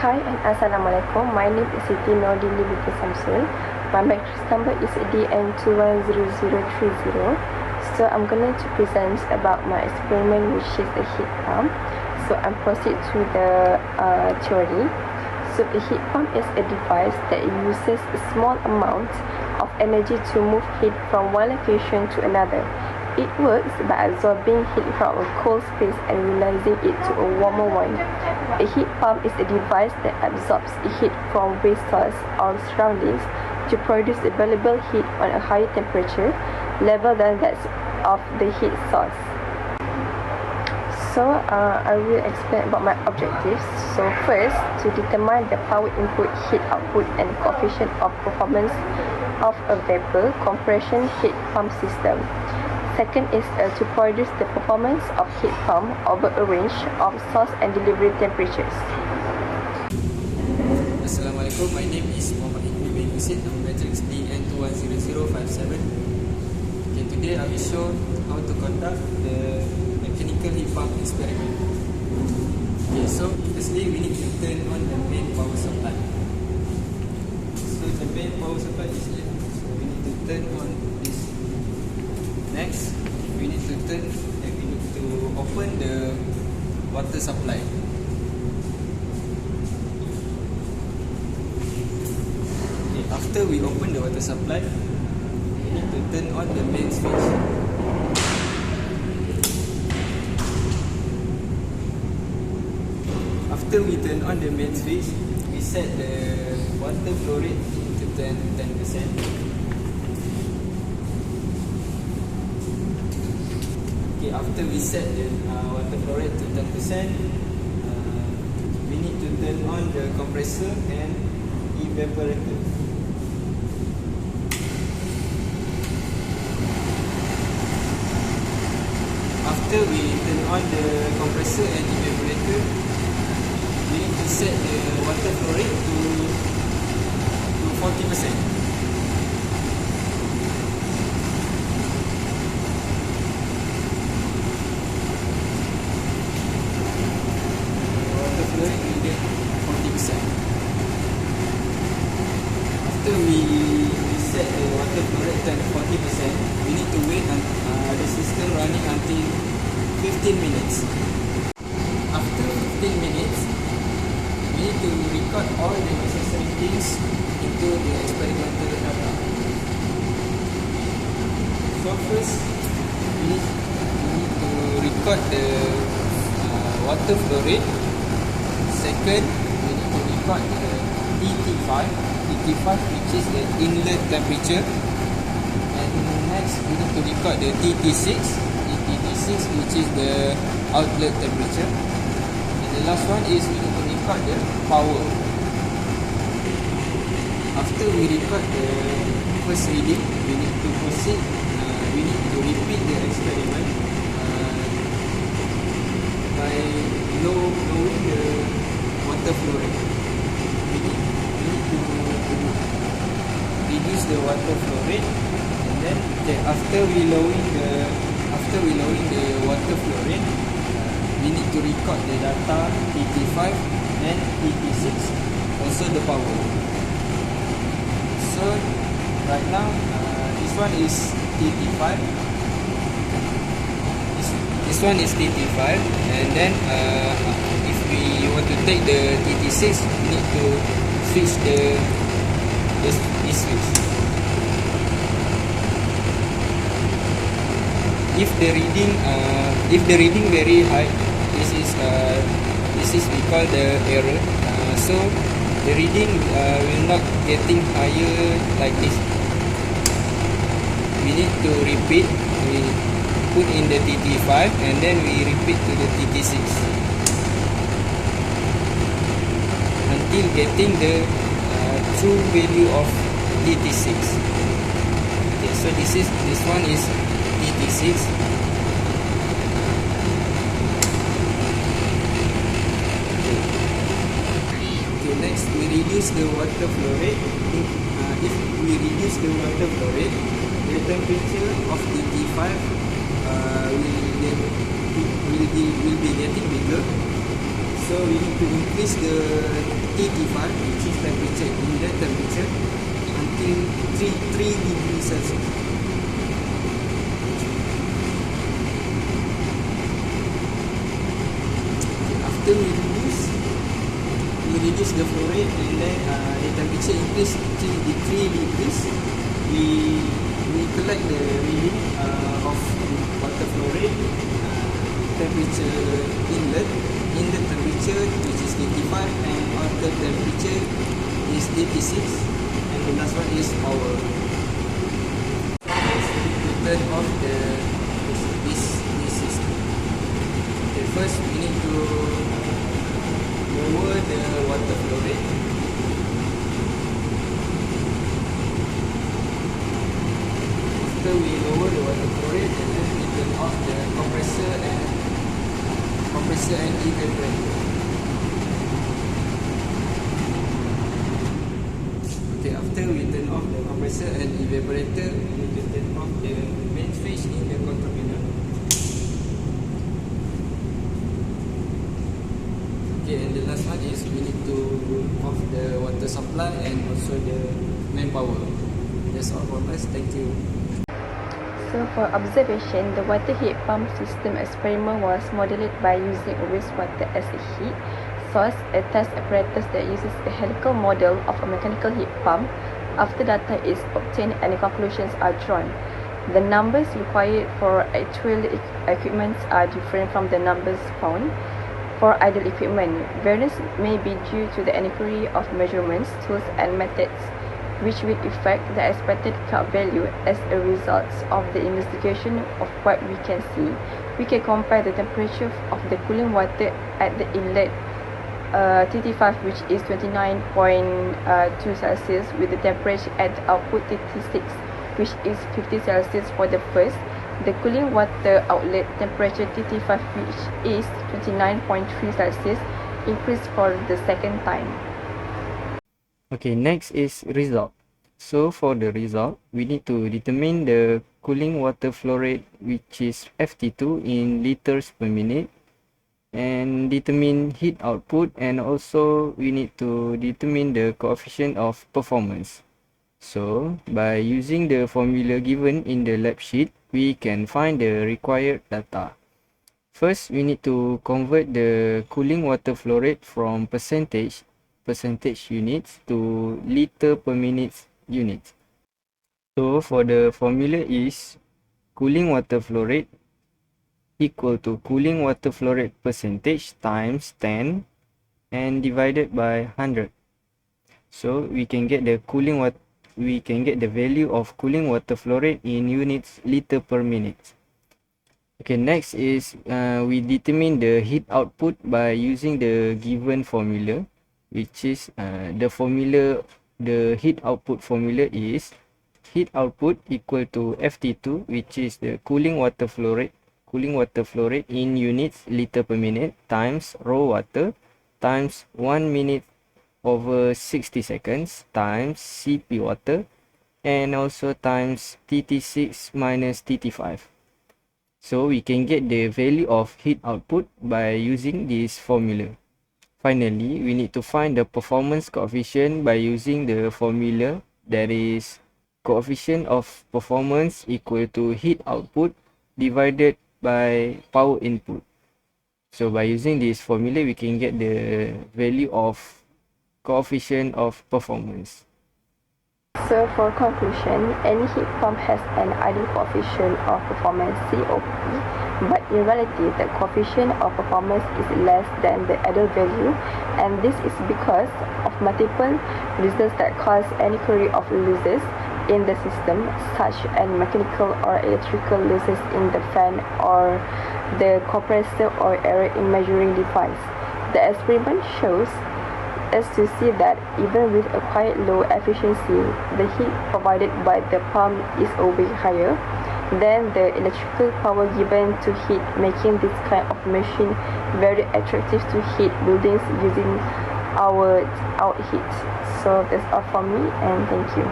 Hi and Assalamualaikum. My name is Siti Nordini Binti Samsul. My matrix number is DN210030. So I'm going to present about my experiment, which is the heat pump. So I'm proceed to the theory. So a heat pump is a device that uses a small amount of energy to move heat from one location to another. It works by absorbing heat from a cold space and releasing it to a warmer one. A heat pump is a device that absorbs heat from waste source or surroundings to produce available heat on a higher temperature level than that of the heat source. So I will explain about my objectives. So first, to determine the power input, heat output and coefficient of performance of a vapor compression heat pump system. Second is to produce the performance of heat pump over a range of source and delivery temperatures. Assalamualaikum, my name is Muhammad Hikmi bin Husin. I'm matrix DN210057. Okay, today I will show how to conduct the mechanical heat pump experiment. Okay, so firstly we need to turn on the main power supply. So the main power supply is here. So we need to turn on this. Next, we need to open the water supply. Okay, after we open the water supply, we need to turn on the main switch. After we turn on the main switch, we set the water flow rate to 10%. Okay, after we set the water flow rate to 10%, we need to turn on the compressor and evaporator. After we turn on the compressor and evaporator, we need to set the water flow rate to 40%. After we set the water flow rate to 40%, we need to wait the system running until 15 minutes. After 15 minutes, we need to record all the necessary things into the experimental data. So first, we need to record the water flow rate. Second, we need to record the TT5, which is the inlet temperature. And next, we need to record the TT6, which is the outlet temperature. And the last one is we need to record the power. After we record the first reading, we need to proceed. We need to repeat the experiment by lowering the water flow rate. We need to reduce the water flow rate, and then after we lowering the water flow rate, we need to record the data TT5 and TT6, also the power. So right now, this one is TT5. This one is TT5, and then if we want to take the TT6, we need to switch this switch. If the reading very high, this is we call the error. So the reading will not getting higher like this. We need to repeat. We put in the TT5 and then we repeat to the TT6 until getting the true value of TT6. Okay, so this one is TT6. Okay, next we reduce the water flow rate. If we reduce the water flow rate, the temperature of TT5 will be getting bigger. So So we need to increase the T5, which is temperature, inlet temperature, until 3 degrees Celsius. Okay, after we reduce the flow rate, and then the temperature increase 3 degrees. We collect the reading of water flow rate, temperature inlet temperature, which is 85, and outer temperature is 86, and the last one is power. To turn off this system. Okay, first we need to lower the water flow rate. After we lower the water flow rate, and then we turn off the compressor and evaporator. Okay, after we turn off the compressor and evaporator, we need to turn off the main switch in the control panel. Okay, and the last one is we need to off the water supply and also the main power. That's all from us. Thank you. So for observation, the water heat pump system experiment was modeled by using wastewater as a heat source, a test apparatus that uses a helical model of a mechanical heat pump. After data is obtained and the conclusions are drawn. The numbers required for actual equipment are different from the numbers found for idle equipment. Variance may be due to the inaccuracy of measurements, tools and methods, which will affect the expected curve value. As a result of the investigation of what we can see, we can compare the temperature of the cooling water at the inlet T5, which is 29.2 Celsius, with the temperature at the output T6, which is 50 Celsius for the first. The cooling water outlet temperature T5, which is 29.3 Celsius, increased for the second time. Okay, next is result. So for the result, we need to determine the cooling water flow rate, which is FT2 in liters per minute, and determine heat output, and also we need to determine the coefficient of performance. So by using the formula given in the lab sheet, we can find the required data. First, we need to convert the cooling water flow rate from percentage units to liter per minute units. So for the formula is cooling water flow rate equal to cooling water flow rate percentage times 10 and divided by 100. So we can get the value of cooling water flow rate in units liter per minute. Okay, next is we determine the heat output by using the given formula, which is the heat output formula is heat output equal to FT2, which is the cooling water flow rate in units liter per minute times raw water times 1 minute over 60 seconds times CP water, and also times TT6 minus TT5. So we can get the value of heat output by using this formula. Finally, we need to find the performance coefficient by using the formula, that is coefficient of performance equal to heat output divided by power input. So by using this formula, we can get the value of coefficient of performance. So for conclusion, any heat pump has an ideal coefficient of performance COP, but in reality the coefficient of performance is less than the ideal value, and this is because of multiple reasons that cause any degree of losses in the system, such as mechanical or electrical losses in the fan or the compressor or error in measuring device. The experiment shows us to see that even with a quite low efficiency, the heat provided by the pump is always higher than the electrical power given to heat, making this kind of machine very attractive to heat buildings using our out heat. So that's all from me, and thank you.